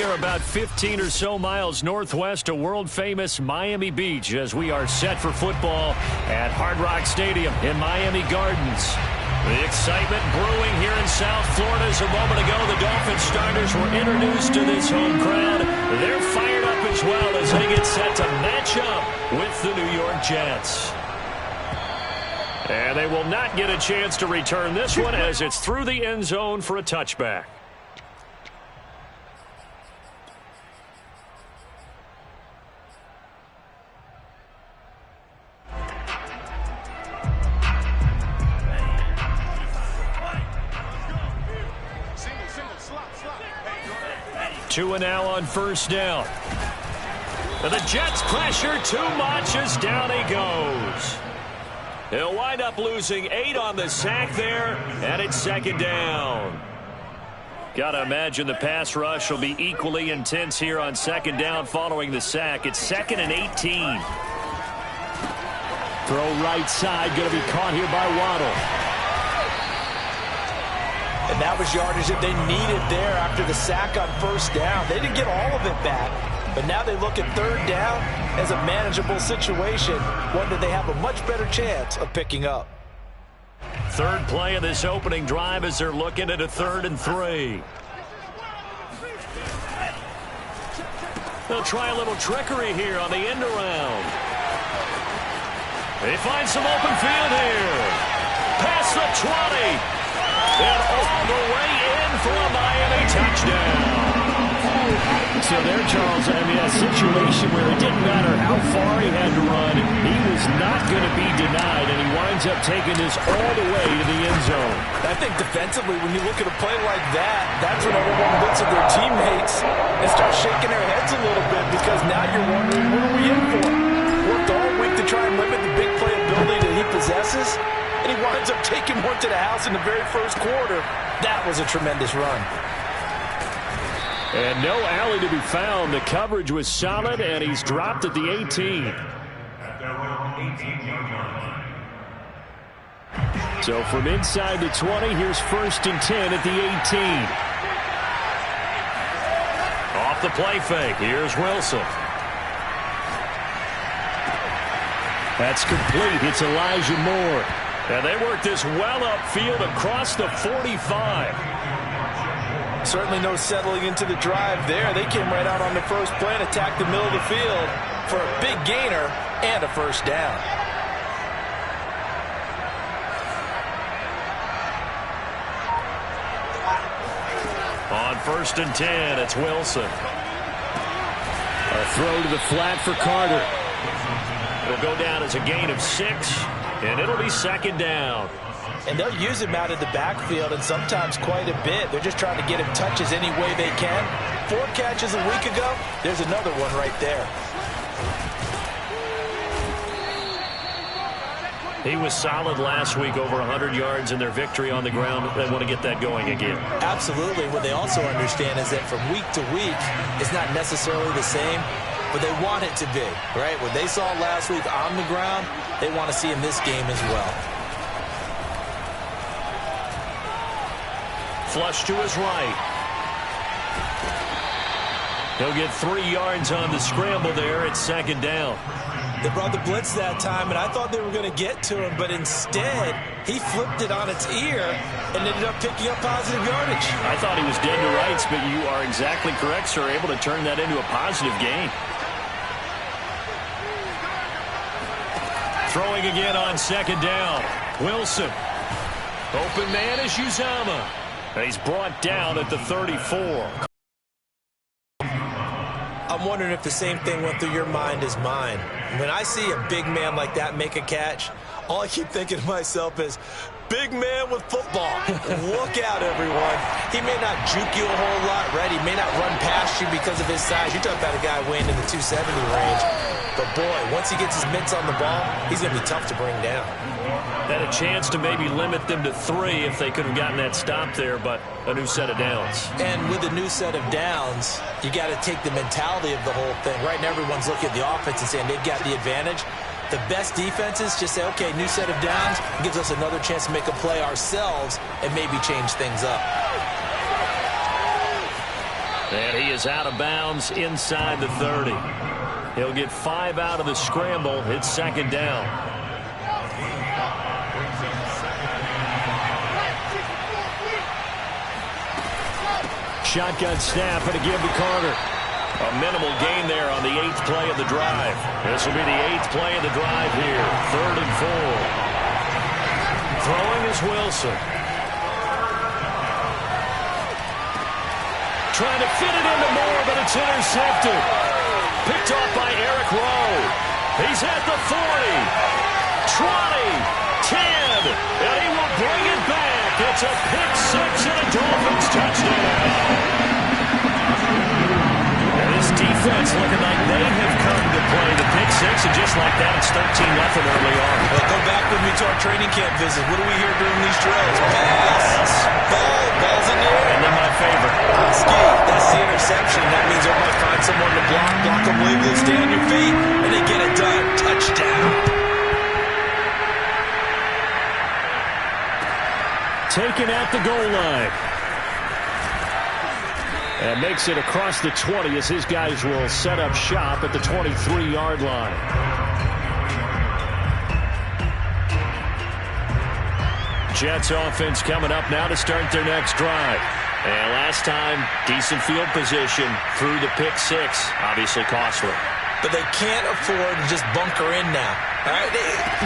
are about 15 or so miles northwest of world-famous Miami Beach as we are set for football at Hard Rock Stadium in Miami Gardens. The excitement brewing here in South Florida as a moment ago the Dolphins starters were introduced to this home crowd. They're fired up as well as they get set to match up with the New York Jets. And they will not get a chance to return this one as it's through the end zone for a touchback. Two and now on first down. And the Jets pressure too much as down he goes. He'll wind up losing 8 on the sack there, and it's second down. Gotta imagine the pass rush will be equally intense here on second down following the sack. It's 2nd and 18. Throw right side, gonna be caught here by Waddle. And that was yardage that they needed there after the sack on first down. They didn't get all of it back, but now they look at third down as a manageable situation, one that they have a much better chance of picking up. Third play of this opening drive as they're looking at a 3rd and 3. They'll try a little trickery here on the end around. They find some open field here. Past the 20. And all the way in for a Miami touchdown. So there, Charles, I mean, a situation where it didn't matter how far he had to run, he was not going to be denied, and he winds up taking this all the way to the end zone. I think defensively, when you look at a play like that, that's when everyone looks at their teammates and starts shaking their heads a little bit because now you're wondering, what are we in for? Worked all week to try and limit the big play ability that he possesses, and he winds up taking one to the house in the very first quarter. That was a tremendous run. And no alley to be found. The coverage was solid, and he's dropped at the 18. So from inside the 20, here's 1st and 10 at the 18. Off the play fake, here's Wilson. That's complete. It's Elijah Moore. And they work this well upfield across the 45. Certainly no settling into the drive there. They came right out on the first play and attacked the middle of the field for a big gainer and a first down. On 1st and 10, it's Wilson. A throw to the flat for Carter. It'll go down as a gain of 6. And it'll be second down. And they'll use him out of the backfield, and sometimes quite a bit. They're just trying to get him touches any way they can. 4 catches a week ago. There's another one right there. He was solid last week, over 100 yards in their victory on the ground. They want to get that going again. Absolutely. What they also understand is that from week to week, it's not necessarily the same, but they want it to be, right? What they saw last week on the ground, they want to see in this game as well. Flush to his right. He'll get 3 yards on the scramble there at second down. They brought the blitz that time, and I thought they were going to get to him, but instead, he flipped it on its ear and ended up picking up positive yardage. I thought he was dead to rights, but you are exactly correct, sir. Able to turn that into a positive gain. Throwing again on second down. Wilson. Open man is Uzomah. And he's brought down at the 34. I'm wondering if the same thing went through your mind as mine. When I see a big man like that make a catch, all I keep thinking to myself is, big man with football. Look out, everyone. He may not juke you a whole lot, right? He may not run past you because of his size. You're talking about a guy weighing in the 270 range. But, boy, once he gets his mitts on the ball, he's going to be tough to bring down. Had a chance to maybe limit them to 3 if they could have gotten that stop there, but a new set of downs. And with a new set of downs, you got to take the mentality of the whole thing. Right now, everyone's looking at the offense and saying they've got the advantage. The best defenses just say, okay, new set of downs, gives us another chance to make a play ourselves and maybe change things up. And he is out of bounds inside the 30. He'll get 5 out of the scramble. It's second down. Shotgun snap and a give to Carter. A minimal gain there on the 8th play of the drive. This will be the 8th play of the drive here. 3rd and 4. Throwing is Wilson. Trying to fit it into Moore, but it's intercepted. Picked off by Eric Rowe. He's at the 40, 20, 10, and he will bring it back. It's a pick six and a Dolphins touchdown. This defense looking like they have come to play the pick six, and just like that, it's 13-0 early on. Well, go back with me to our training camp visit. What do we hear during these drills? Pass, balls in the air. And then my favorite. Ski, that's the interception. That means they might find someone to block them legally, stay on your feet, and they get it done. Touchdown. Taken at the goal line. And makes it across the 20 as his guys will set up shop at the 23-yard line. Jets offense coming up now to start their next drive. And last time, decent field position through the pick six. Obviously costly. But they can't afford to just bunker in now. All right,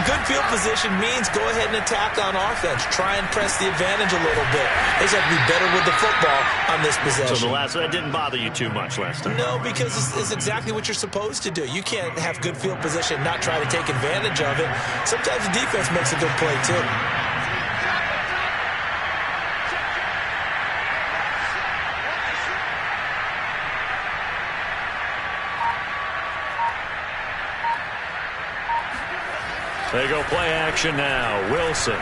good field position means go ahead and attack on offense. Try and press the advantage a little bit. They just have to be better with the football on this possession. So that didn't bother you too much last time? No, because it's exactly what you're supposed to do. You can't have good field position and not try to take advantage of it. Sometimes the defense makes a good play, too. They go play action now. Wilson.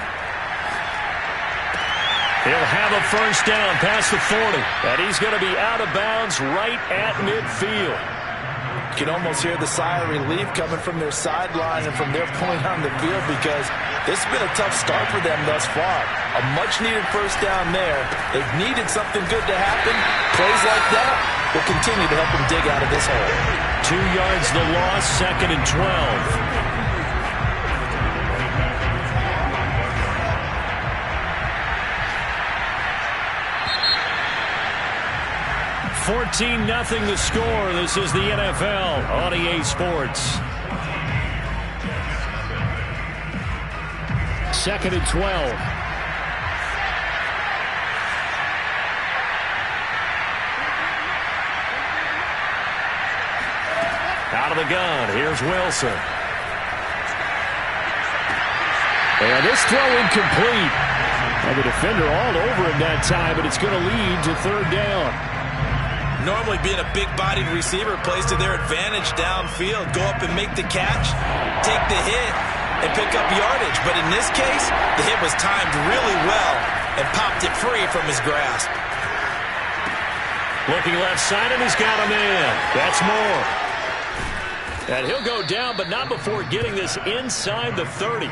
He'll have a first down past the 40. And he's going to be out of bounds right at midfield. You can almost hear the sigh of relief coming from their sideline and from their point on the field, because this has been a tough start for them thus far. A much-needed first down there. They've needed something good to happen. Plays like that will continue to help them dig out of this hole. 2 yards the loss, 2nd and 12. 14-0 the score. This is the NFL on EA Sports. 2nd and 12. Out of the gun, here's Wilson. And this throw incomplete. And the defender all over him that time, but it's going to lead to 3rd down. Normally being a big-bodied receiver plays to their advantage downfield. Go up and make the catch, take the hit, and pick up yardage. But in this case, the hit was timed really well and popped it free from his grasp. Looking left side, and he's got a man. That's Moore. And he'll go down, but not before getting this inside the 30.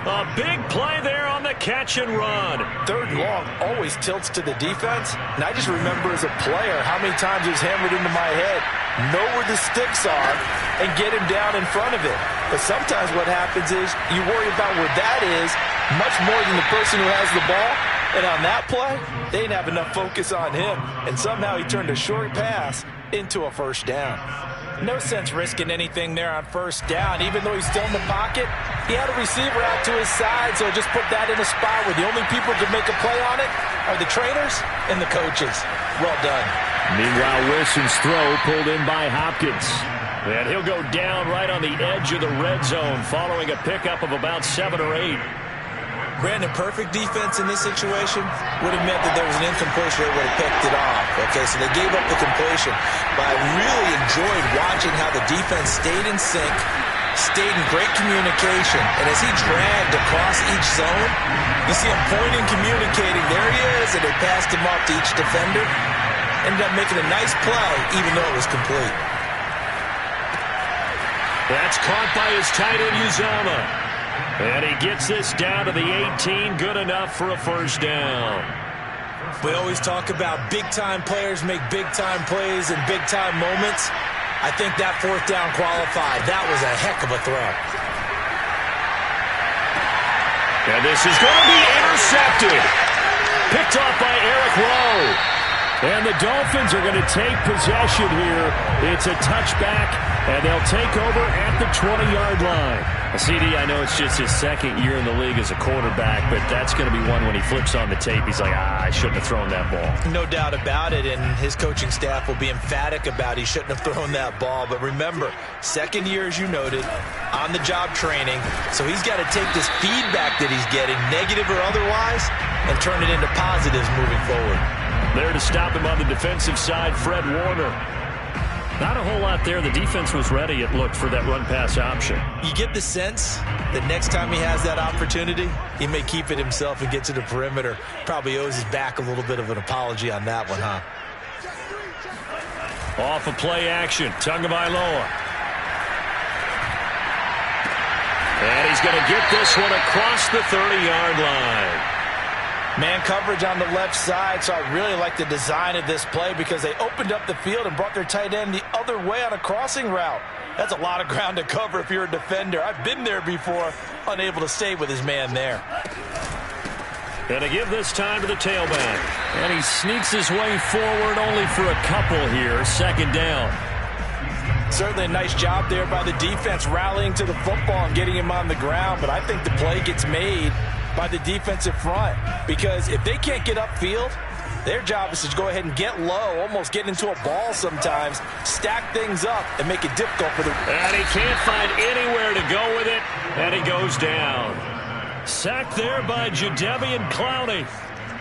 A big play there on the catch and run. 3rd and long always tilts to the defense. And I just remember as a player how many times it was hammered into my head. Know where the sticks are and get him down in front of it. But sometimes what happens is you worry about where that is much more than the person who has the ball. And on that play, they didn't have enough focus on him. And somehow he turned a short pass into a first down. No sense risking anything there on first down. Even though he's still in the pocket, he had a receiver out to his side, so just put that in a spot where the only people who can make a play on it are the trainers and the coaches. Well done. Meanwhile, Wilson's throw pulled in by Hopkins. And he'll go down right on the edge of the red zone following a pickup of about 7 or 8. Brandon, perfect defense in this situation would have meant that there was an incompletion. They would have picked it off. Okay, so they gave up the completion. But I really enjoyed watching how the defense stayed in sync, stayed in great communication. And as he dragged across each zone, you see him pointing, communicating. There he is, and they passed him off to each defender. Ended up making a nice play, even though it was complete. That's caught by his tight end, Uzomah. And he gets this down to the 18, good enough for a first down. We always talk about big-time players make big-time plays in big-time moments. I think that fourth down qualified. That was a heck of a throw. And this is going to be intercepted. Picked off by Eric Rowe. And the Dolphins are going to take possession here. It's a touchback, and they'll take over at the 20-yard line. CD, I know it's just his second year in the league as a quarterback, but that's going to be one when he flips on the tape. He's like, I shouldn't have thrown that ball. No doubt about it, and his coaching staff will be emphatic about he shouldn't have thrown that ball. But remember, second year, as you noted, on-the-job training, so he's got to take this feedback that he's getting, negative or otherwise, and turn it into positives moving forward. There to stop him on the defensive side, Fred Warner. Not a whole lot there. The defense was ready, it looked, for that run-pass option. You get the sense that next time he has that opportunity, he may keep it himself and get to the perimeter. Probably owes his back a little bit of an apology on that one, huh? Off of play action, Tagovailoa. And he's going to get this one across the 30-yard line. Man coverage on the left side, so I really like the design of this play because they opened up the field and brought their tight end the other way on a crossing route. That's a lot of ground to cover if you're a defender. I've been there before, unable to stay with his man there. Going to give this time to the tailback. And he sneaks his way forward only for a couple here. Second down. Certainly a nice job there by the defense rallying to the football and getting him on the ground, but I think the play gets made by the defensive front, because if they can't get upfield, their job is to go ahead and get low, almost get into a ball sometimes, stack things up, and make it difficult for the... And he can't find anywhere to go with it, and he goes down. Sacked there by Jadeveon Clowney.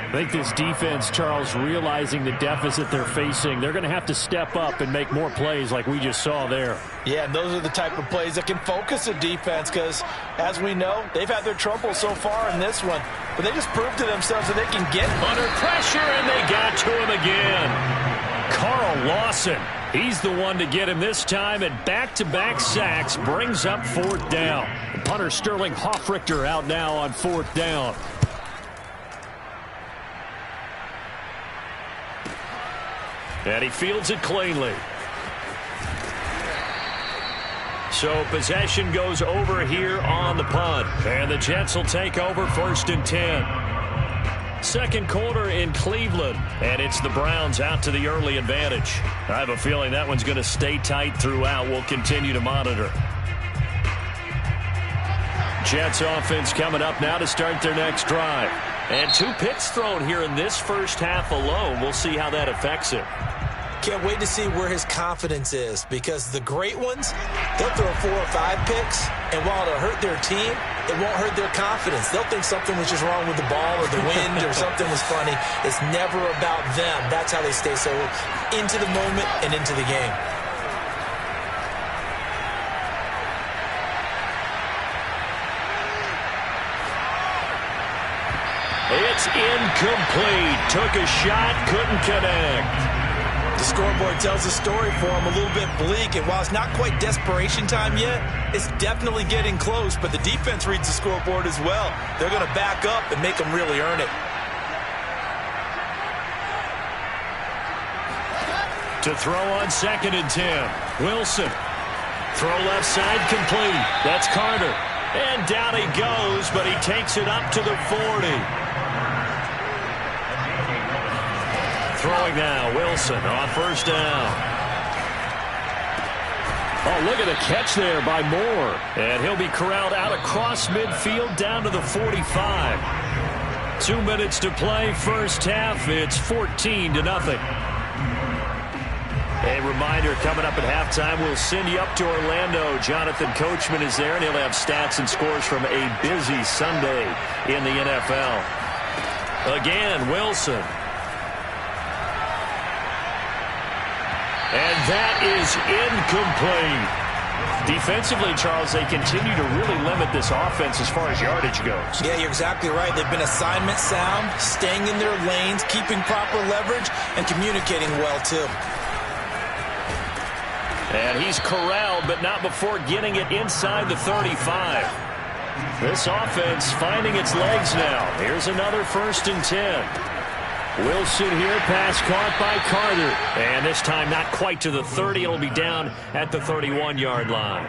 I think this defense, Charles, realizing the deficit they're facing, they're going to have to step up and make more plays like we just saw there. Yeah, and those are the type of plays that can focus a defense because, as we know, they've had their trouble so far in this one. But they just proved to themselves that they can get under pressure, and they got to him again. Carl Lawson, he's the one to get him this time, and back-to-back sacks brings up fourth down. The punter Sterling Hoffrichter out now on fourth down. And he fields it cleanly. So possession goes over here on the punt. And the Jets will take over 1st and 10. Second quarter in Cleveland. And it's the Browns out to the early advantage. I have a feeling that one's going to stay tight throughout. We'll continue to monitor. Jets offense coming up now to start their next drive. And 2 picks thrown here in this first half alone. We'll see how that affects him. Can't wait to see where his confidence is, because the great ones, they'll throw 4 or 5 picks, and while it'll hurt their team, it won't hurt their confidence. They'll think something was just wrong with the ball or the wind or something was funny. It's never about them. That's how they stay so into the moment and into the game. It's incomplete. Took a shot, couldn't connect. The scoreboard tells the story for him, a little bit bleak, and while it's not quite desperation time yet, it's definitely getting close, but the defense reads the scoreboard as well. They're going to back up and make them really earn it. To throw on 2nd and 10. Wilson. Throw left side complete. That's Carter. And down he goes, but he takes it up to the 40. Throwing now, Wilson on 1st down. Oh, look at the catch there by Moore. And he'll be corralled out across midfield down to the 45. 2 minutes to play, first half. It's 14-0. A reminder, coming up at halftime, we'll send you up to Orlando. Jonathan Coachman is there, and he'll have stats and scores from a busy Sunday in the NFL. Again, Wilson. And that is incomplete. Defensively, Charles, they continue to really limit this offense as far as yardage goes. Yeah, you're exactly right. They've been assignment sound, staying in their lanes, keeping proper leverage, and communicating well, too. And he's corralled, but not before getting it inside the 35. This offense finding its legs now. Here's another 1st and 10. Wilson here, pass caught by Carter. And this time not quite to the 30. It'll be down at the 31-yard line.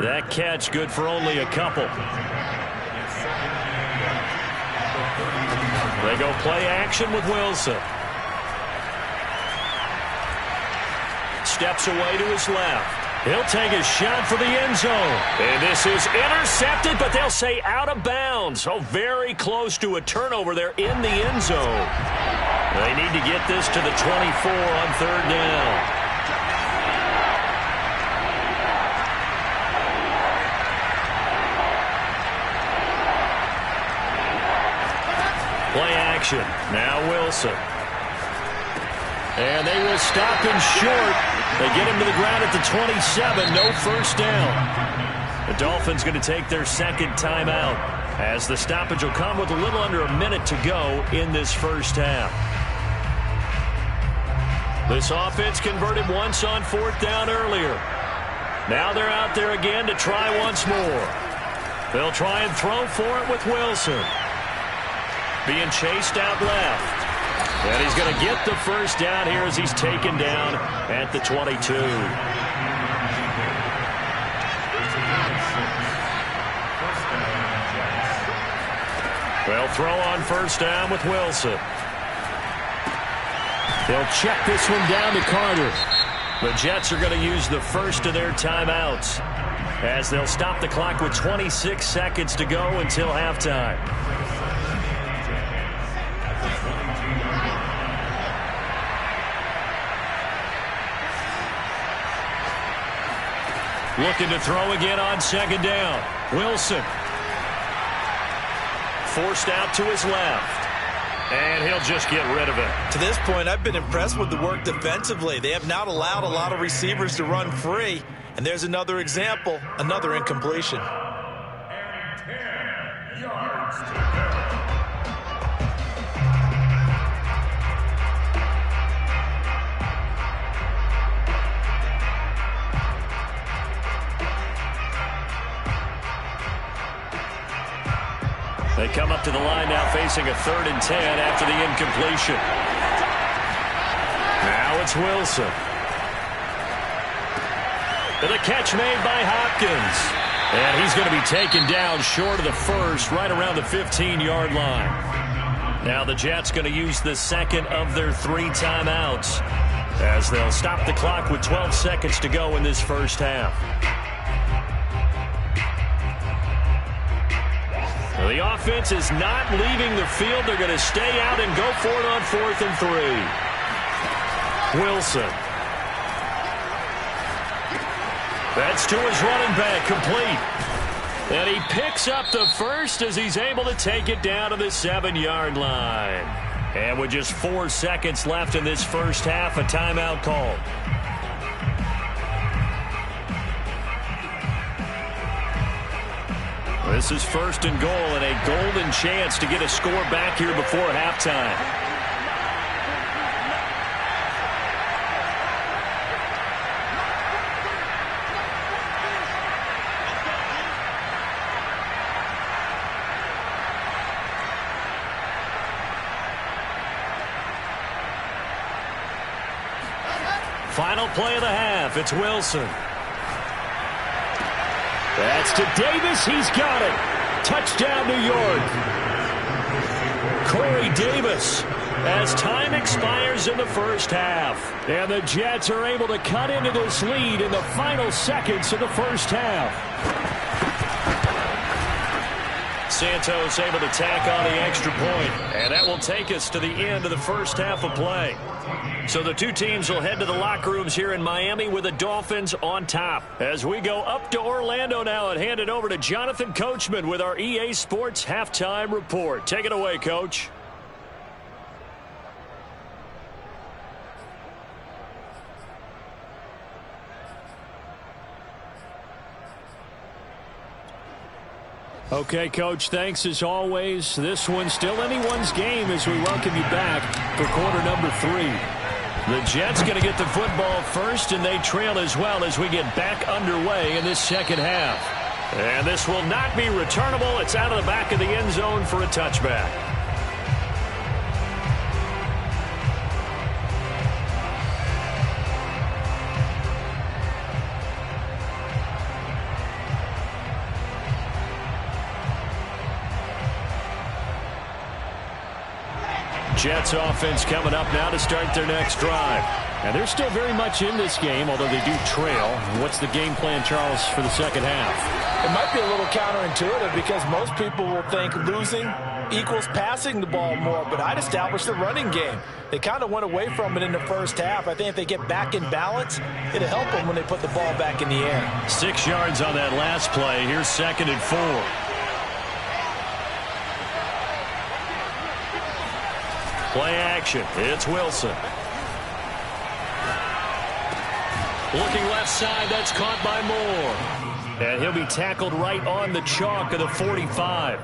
That catch good for only a couple. They go play action with Wilson. Steps away to his left. He'll take a shot for the end zone. And this is intercepted, but they'll say out of bounds. So very close to a turnover there in the end zone. They need to get this to the 24 on third down. Play action. Now Wilson. And they will stop him short. They get him to the ground at the 27. No first down. The Dolphins going to take their second timeout as the stoppage will come with a little under a minute to go in this first half. This offense converted once on fourth down earlier. Now they're out there again to try once more. They'll try and throw for it with Wilson. Being chased out left. And he's going to get the first down here as he's taken down at the 22. They'll throw on first down with Wilson. They'll check this one down to Carter. The Jets are going to use the first of their timeouts as they'll stop the clock with 26 seconds to go until halftime. Looking to throw again on second down. Wilson. Forced out to his left. And he'll just get rid of it. To this point, I've been impressed with the work defensively. They have not allowed a lot of receivers to run free. And there's another example, another incompletion. And 10 yards to go. They come up to the line now facing a 3rd and 10 after the incompletion. Now it's Wilson. And the catch made by Hopkins. And he's going to be taken down short of the first, right around the 15-yard line. Now the Jets going to use the second of their 3 timeouts as they'll stop the clock with 12 seconds to go in this first half. The offense is not leaving the field. They're going to stay out and go for it on 4th and 3. Wilson. That's to his running back, complete. And he picks up the first as he's able to take it down to the 7-yard line. And with just 4 seconds left in this first half, a timeout called. This is 1st and goal and a golden chance to get a score back here before halftime. Final play of the half. It's Wilson. That's to Davis. He's got it. Touchdown, New York. Corey Davis as time expires in the first half. And the Jets are able to cut into this lead in the final seconds of the first half. Santos able to tack on the extra point. And that will take us to the end of the first half of play. So the two teams will head to the locker rooms here in Miami with the Dolphins on top. As we go up to Orlando now and hand it over to Jonathan Coachman with our EA Sports Halftime Report. Take it away, Coach. Okay, Coach, thanks as always. This one's still anyone's game as we welcome you back for quarter number 3. The Jets going to get the football first, and they trail as well as we get back underway in this second half. And this will not be returnable. It's out of the back of the end zone for a touchback. Jets offense coming up now to start their next drive. And they're still very much in this game, although they do trail. What's the game plan, Charles, for the second half? It might be a little counterintuitive because most people will think losing equals passing the ball more, but I'd establish the running game. They kind of went away from it in the first half. I think if they get back in balance, it'll help them when they put the ball back in the air. 6 yards on that last play. Here's 2nd and 4. Play action. It's Wilson. Looking left side. That's caught by Moore. And he'll be tackled right on the chalk of the 45.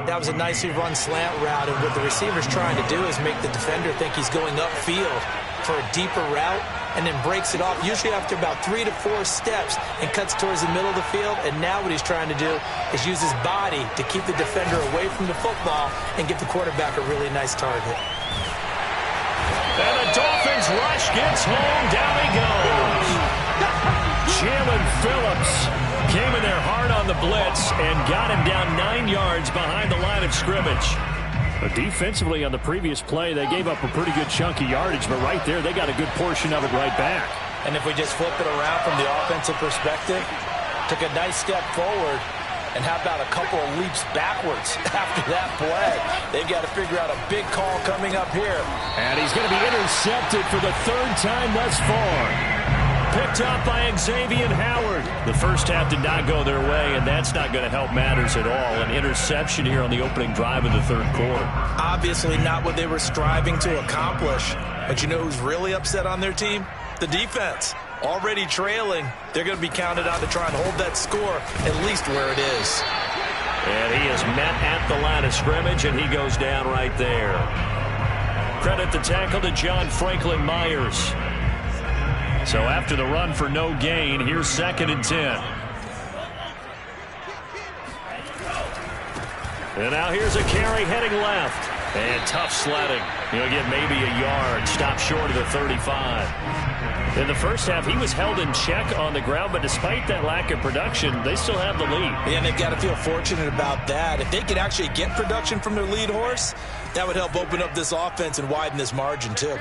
That was a nicely run slant route, and what the receiver's trying to do is make the defender think he's going upfield for a deeper route and then breaks it off, usually after about 3 to 4 steps, and cuts towards the middle of the field. And now what he's trying to do is use his body to keep the defender away from the football and get the quarterback a really nice target. And the Dolphins rush gets home. Down he goes. Jalen Phillips came in there hard on the blitz and got him down 9 yards behind the line of scrimmage. But defensively on the previous play, they gave up a pretty good chunk of yardage, but right there they got a good portion of it right back. And if we just flip it around from the offensive perspective, took a nice step forward, and how about a couple of leaps backwards after that play? They've got to figure out a big call coming up here. And he's going to be intercepted for the 3rd time thus far. Picked up by Xavier Howard. The first half did not go their way, and that's not going to help matters at all. An interception here on the opening drive of the 3rd quarter. Obviously not what they were striving to accomplish. But you know who's really upset on their team? The defense. Already trailing. They're going to be counted on to try and hold that score at least where it is. And he is met at the line of scrimmage, and he goes down right there. Credit the tackle to John Franklin Myers. So after the run for no gain, here's 2nd and 10. And now here's a carry heading left. And tough sledding. He'll get maybe a yard. Stop short of the 35. In the first half, he was held in check on the ground, but despite that lack of production, they still have the lead. And they've got to feel fortunate about that. If they could actually get production from their lead horse, that would help open up this offense and widen this margin too.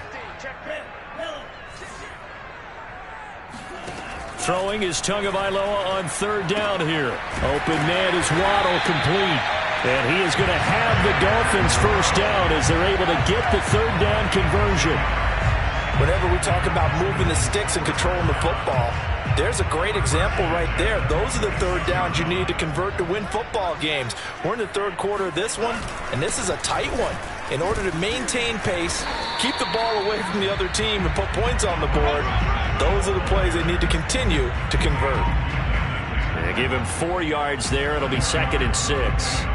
Throwing is Tagovailoa on 3rd down here. Open man is Waddle, complete. And he is going to have the Dolphins first down as they're able to get the 3rd down conversion. Whenever we talk about moving the sticks and controlling the football, there's a great example right there. Those are the 3rd downs you need to convert to win football games. We're in the 3rd quarter of this one, and this is a tight one. In order to maintain pace, keep the ball away from the other team, and put points on the board, those are the plays they need to continue to convert. They give him 4 yards there. It'll be 2nd and 6.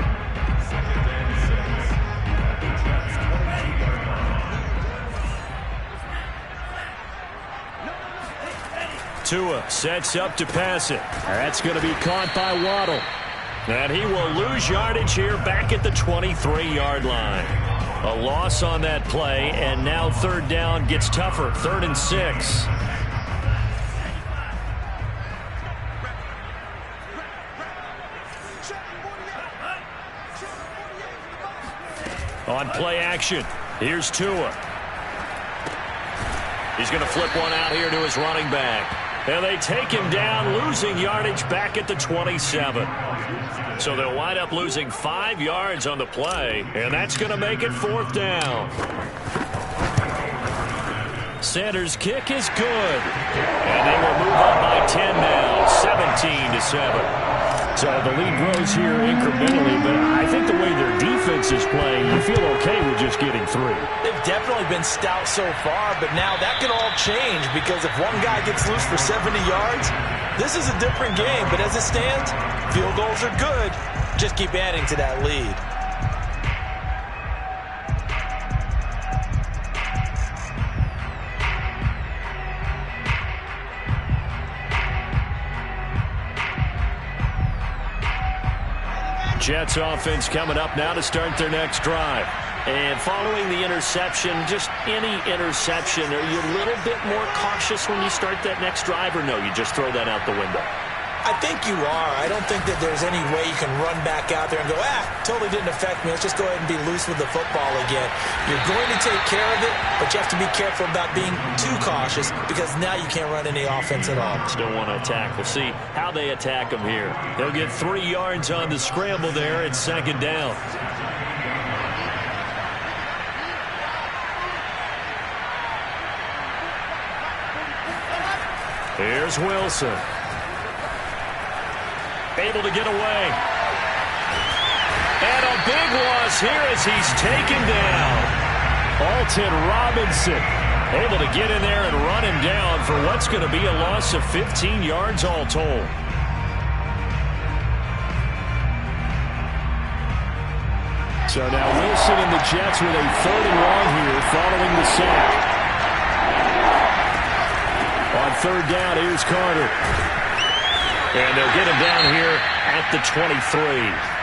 Tua sets up to pass it. That's going to be caught by Waddle. And he will lose yardage here back at the 23-yard line. A loss on that play, and now 3rd down gets tougher. 3rd and 6. On play action, here's Tua. He's going to flip one out here to his running back. And they take him down, losing yardage back at the 27. So they'll wind up losing 5 yards on the play, and that's going to make it 4th down. Sanders' kick is good. And they will move on by 10 now, 17-7. So the lead grows here incrementally, but I think the way their defense is playing, you feel okay with just getting 3. They've definitely been stout so far, but now that could all change because if one guy gets loose for 70 yards, this is a different game. But as it stands, field goals are good. Just keep adding to that lead. Jets offense coming up now to start their next drive. And following the interception, just any interception, are you a little bit more cautious when you start that next drive, or no, you just throw that out the window? I think you are. I don't think that there's any way you can run back out there and go, totally didn't affect me. Let's just go ahead and be loose with the football again. You're going to take care of it, but you have to be careful about being too cautious because now you can't run any offense at all. Still want to attack. We'll see how they attack him here. They'll get 3 yards on the scramble there. It's 2nd down. Here's Wilson. Able to get away. And a big loss here as he's taken down. Alton Robinson able to get in there and run him down for what's going to be a loss of 15 yards all told. So now Wilson and the Jets with a 3rd and long here following the sack. On 3rd down, here's Carter. And they'll get him down here at the 23.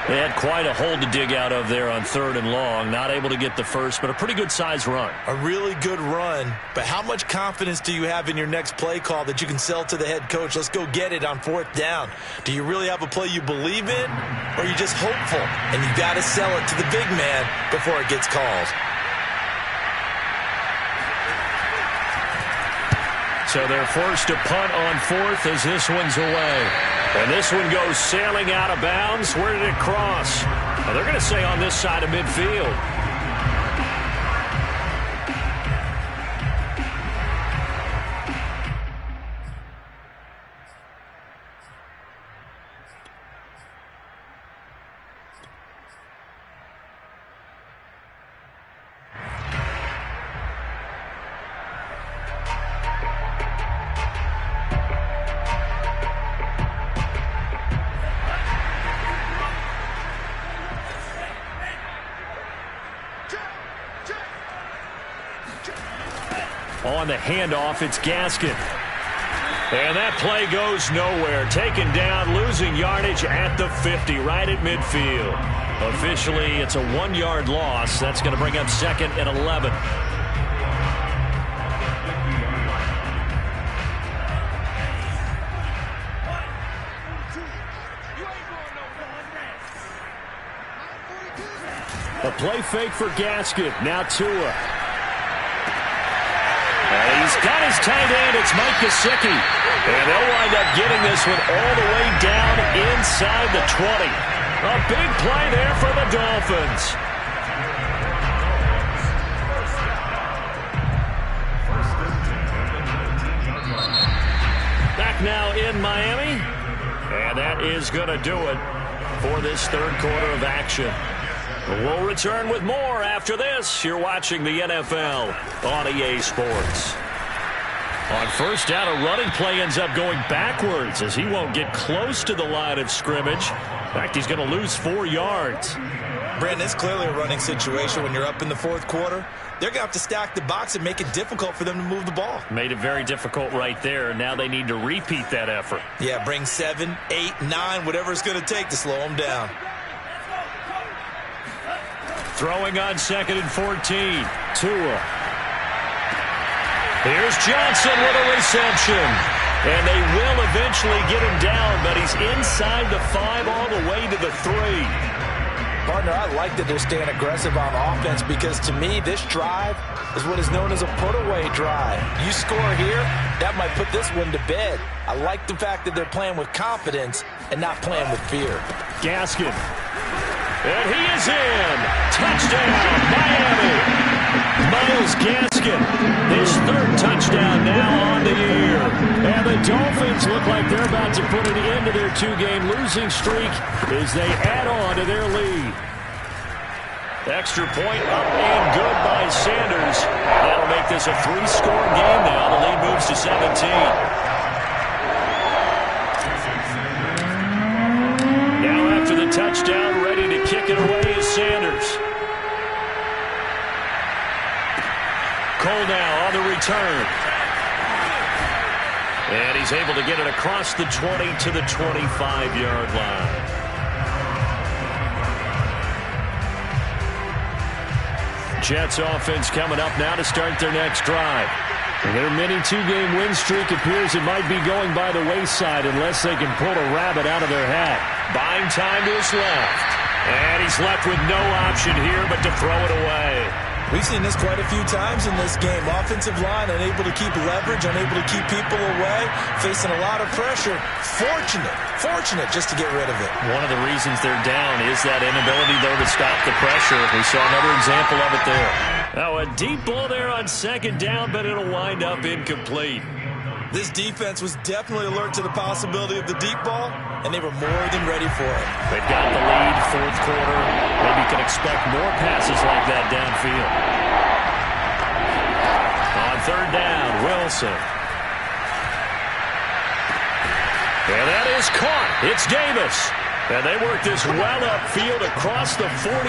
They had quite a hole to dig out of there on 3rd and long. Not able to get the first, but a pretty good-sized run. A really good run, but how much confidence do you have in your next play call that you can sell to the head coach? Let's go get it on 4th down. Do you really have a play you believe in, or are you just hopeful? And you got to sell it to the big man before it gets called. So they're forced to punt on 4th as this one's away. And this one goes sailing out of bounds. Where did it cross? Well, they're going to say on this side of midfield. On the handoff, it's Gaskin. And that play goes nowhere. Taken down, losing yardage at the 50, right at midfield. Officially, it's a 1-yard loss. That's going to bring up 2nd and 11. A play fake for Gaskin. Now Tua. And he's got his tight end. It's Mike Gesicki. And they'll wind up getting this one all the way down inside the 20. A big play there for the Dolphins. Back now in Miami. And that is going to do it for this 3rd quarter of action. We'll return with more after this. You're watching the NFL on EA Sports. On 1st down, a running play ends up going backwards as he won't get close to the line of scrimmage. In fact, he's going to lose 4 yards. Brandon, it's clearly a running situation when you're up in the 4th quarter. They're going to have to stack the box and make it difficult for them to move the ball. Made it very difficult right there, and now they need to repeat that effort. Yeah, bring 7, 8, 9, whatever it's going to take to slow them down. Throwing on 2nd and 14. Tua. Here's Johnson with a reception. And they will eventually get him down, but he's inside the 5 all the way to the 3. Partner, I like that they're staying aggressive on offense because to me, this drive is what is known as a put-away drive. You score here, that might put this one to bed. I like the fact that they're playing with confidence and not playing with fear. Gaskin. And he is in. Touchdown, Miami. Myles Gaskin, his 3rd touchdown now on the year. And the Dolphins look like they're about to put an end to their 2-game losing streak as they add on to their lead. Extra point up and good by Sanders. That'll make this a 3-score game now. The lead moves to 17. Now after the touchdown, ready to kick it away is Sanders. Cole now on the return. And he's able to get it across the 20 to the 25-yard line. Jets offense coming up now to start their next drive. Their mini two-game win streak appears it might be going by the wayside unless they can pull a rabbit out of their hat. Buying time to his left. And he's left with no option here but to throw it away. We've seen this quite a few times in this game. Offensive line unable to keep leverage, unable to keep people away, facing a lot of pressure. Fortunate just to get rid of it. One of the reasons they're down is that inability, though, to stop the pressure. We saw another example of it there. Now a deep ball there on second down, but it'll wind up incomplete. This defense was definitely alert to the possibility of the deep ball, and they were more than ready for it. They've got the lead, fourth quarter. Maybe you can expect more passes like that downfield. On third down, Wilson. And that is caught. It's Davis. And they work this well upfield across the 45.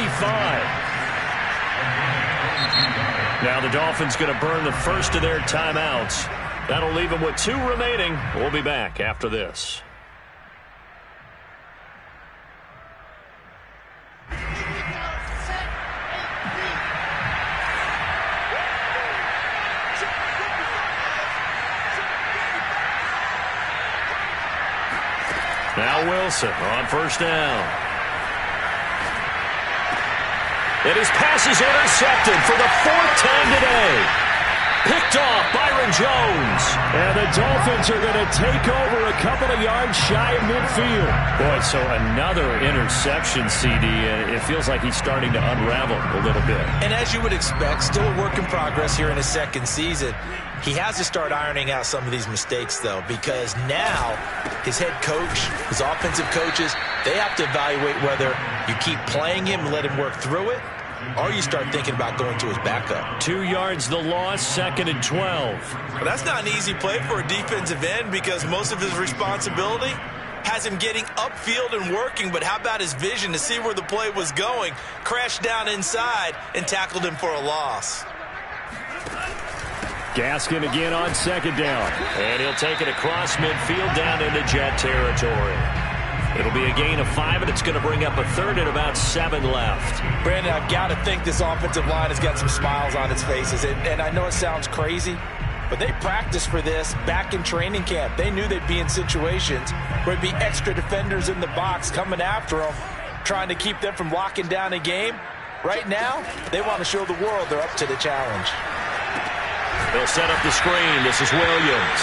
Now the Dolphins going to burn the first of their timeouts. That'll leave them with 2 remaining. We'll be back after this. Now Wilson on first down. And his pass is intercepted for the 4th time today. Picked off Byron Jones. And the Dolphins are going to take over a couple of yards shy of midfield. Boy, so another interception, CD. It feels like he's starting to unravel a little bit. And as you would expect, still a work in progress here in his second season. He has to start ironing out some of these mistakes, though, because now his head coach, his offensive coaches, they have to evaluate whether you keep playing him and let him work through it, or you start thinking about going to his backup. 2 yards the loss, 2nd and 12. Well, that's not an easy play for a defensive end because most of his responsibility has him getting upfield and working, but how about his vision to see where the play was going, crashed down inside, and tackled him for a loss. Gaskin again on second down. And he'll take it across midfield down into Jet territory. It'll be a gain of 5, and it's going to bring up a 3rd and about 7 left. Brandon, I've got to think this offensive line has got some smiles on its faces. And I know it sounds crazy, but they practiced for this back in training camp. They knew they'd be in situations where there'd be extra defenders in the box coming after them, trying to keep them from locking down a game. Right now, they want to show the world they're up to the challenge. They'll set up the screen. This is Williams.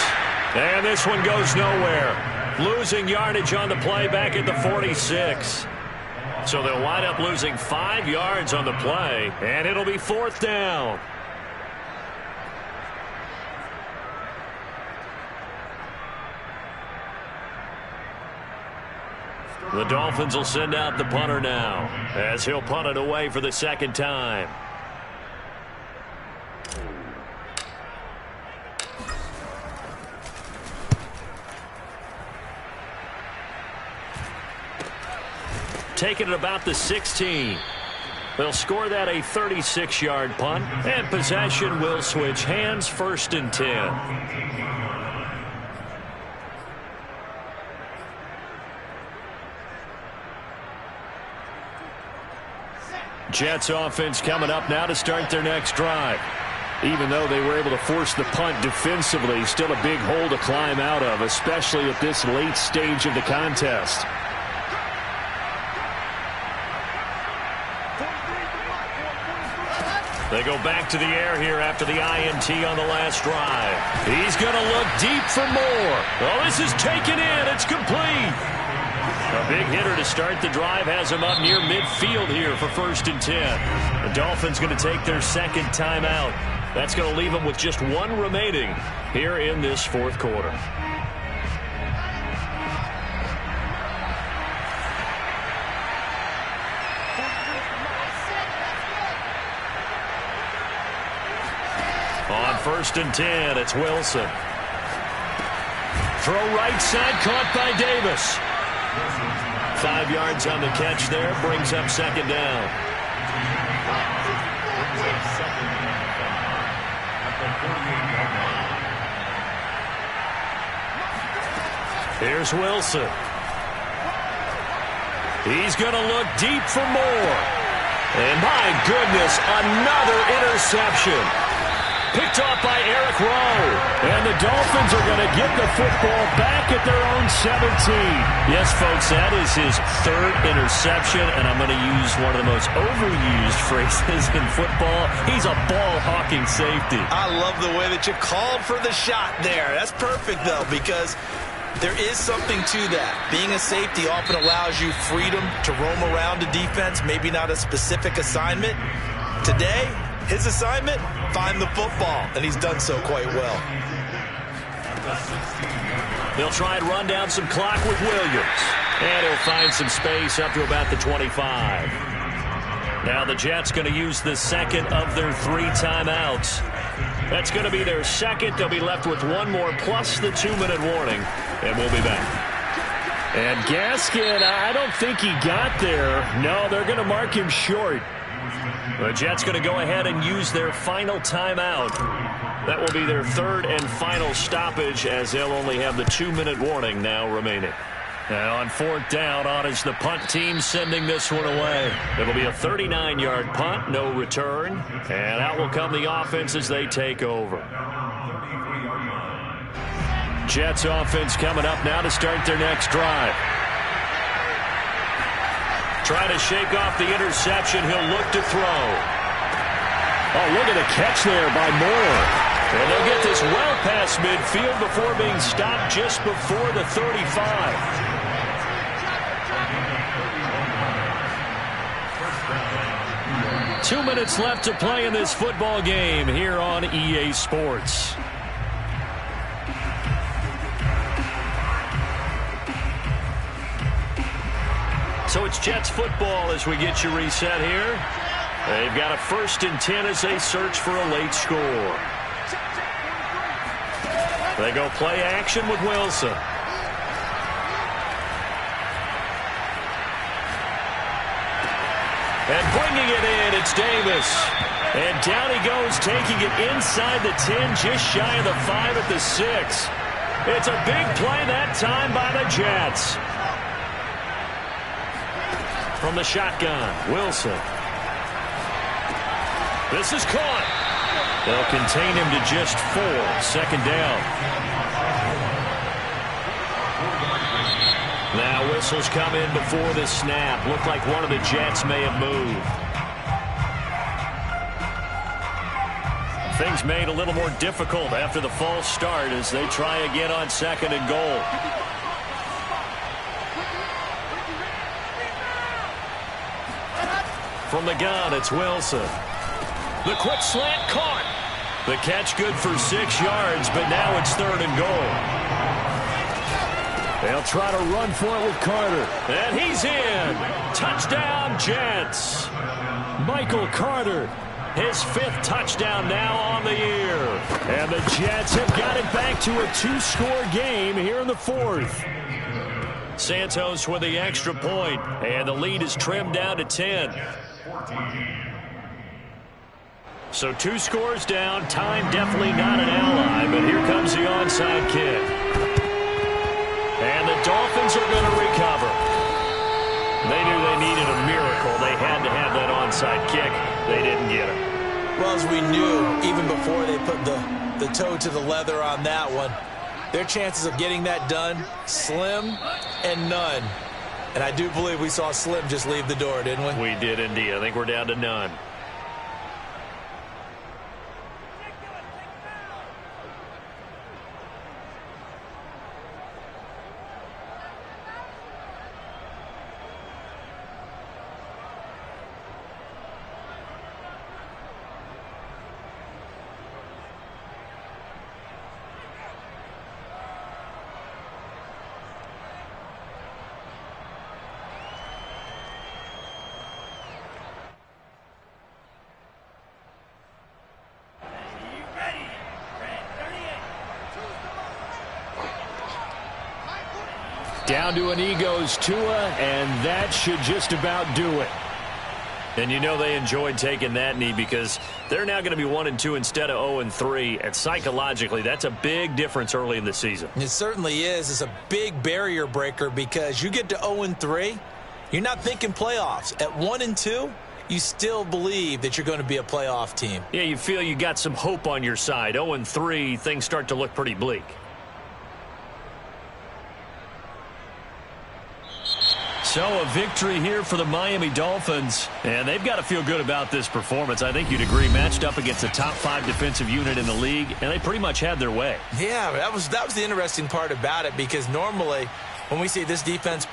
And this one goes nowhere. Losing yardage on the play back at the 46. So they'll wind up losing 5 yards on the play, and it'll be 4th down. The Dolphins will send out the punter now, as he'll punt it away for the 2nd time. Taking it about the 16. They'll score that a 36-yard punt, and possession will switch hands, 1st and 10. Jets offense coming up now to start their next drive. Even though they were able to force the punt defensively, still a big hole to climb out of, especially at this late stage of the contest. They go back to the air here after the INT on the last drive. He's going to look deep for more. Well, this is taken in. It's complete. A big hitter to start the drive has him up near midfield here for 1st and 10. The Dolphins going to take their 2nd timeout. That's going to leave them with just 1 remaining here in this 4th quarter. On 1st and 10, it's Wilson. Throw right side, caught by Davis. 5 yards on the catch there, brings up 2nd down. Here's Wilson. He's going to look deep for more. And my goodness, another interception. picked off by Eric Rowe. And the Dolphins are going to get the football back at their own 17. Yes, folks, that is his third interception, and I'm going to use one of the most overused phrases in football. He's a ball-hawking safety. I love the way that you called for the shot there. That's perfect, though, because there is something to that. Being a safety often allows you freedom to roam around a defense, maybe not a specific assignment. Today, his assignment, find the football, and he's done so quite well. They'll try and run down some clock with Williams. And he'll find some space up to about the 25. Now the Jets going to use the second of their 3 timeouts. That's going to be their second. They'll be left with one more plus the 2-minute warning. And we'll be back. And Gaskin, I don't think he got there. No, they're going to mark him short. The Jets going to go ahead and use their final timeout. That will be their third and final stoppage, as they'll only have the 2-minute warning now remaining. And on 4th down, on is the punt team sending this one away. It'll be a 39-yard punt, no return. And out will come the offense as they take over. Jets offense coming up now to start their next drive. Trying to shake off the interception. He'll look to throw. Oh, look at the catch there by Moore. And they'll get this well past midfield before being stopped just before the 35. Two minutes left to play in this football game here on EA Sports. So it's Jets football as we get you reset here. They've got a 1st and 10 as they search for a late score. They go play action with Wilson. And bringing it in, it's Davis. And down he goes, taking it inside the 10, just shy of the 5 at the 6. It's a big play that time by the Jets. From the shotgun, Wilson. This is caught. They'll contain him to just 4. 2nd down. Now whistles come in before the snap. Looked like one of the Jets may have moved. Things made a little more difficult after the false start as they try again on 2nd and goal. From the gun, it's Wilson. The quick slant caught. The catch good for 6 yards, but now it's 3rd and goal. They'll try to run for it with Carter. And he's in. Touchdown, Jets. Michael Carter, his 5th touchdown now on the year. And the Jets have got it back to a 2-score game here in the 4th. Santos with the extra point, and the lead is trimmed down to 10. So 2 scores down. Time definitely not an ally, but here comes the onside kick. And the Dolphins are going to recover. They knew they needed a miracle. They had to have that onside kick. They didn't get it. Well, as we knew, even before they put the toe to the leather on that one, their chances of getting that done, slim and none. And I do believe we saw Slim just leave the door, didn't we? We did indeed. I think we're down to none. Down to an Eagles Tua, and that should just about do it. And you know they enjoyed taking that knee because they're now going to be 1-2 instead of 0-3. And psychologically, that's a big difference early in the season. It certainly is. It's a big barrier breaker because you get to 0-3, you're not thinking playoffs. At 1-2, you still believe that you're going to be a playoff team. Yeah, you feel you got some hope on your side. 0-3, things start to look pretty bleak. So a victory here for the Miami Dolphins, and they've got to feel good about this performance. I think you'd agree, matched up against a top 5 defensive unit in the league, and they pretty much had their way. Yeah, that was the interesting part about it, because normally when we see this defense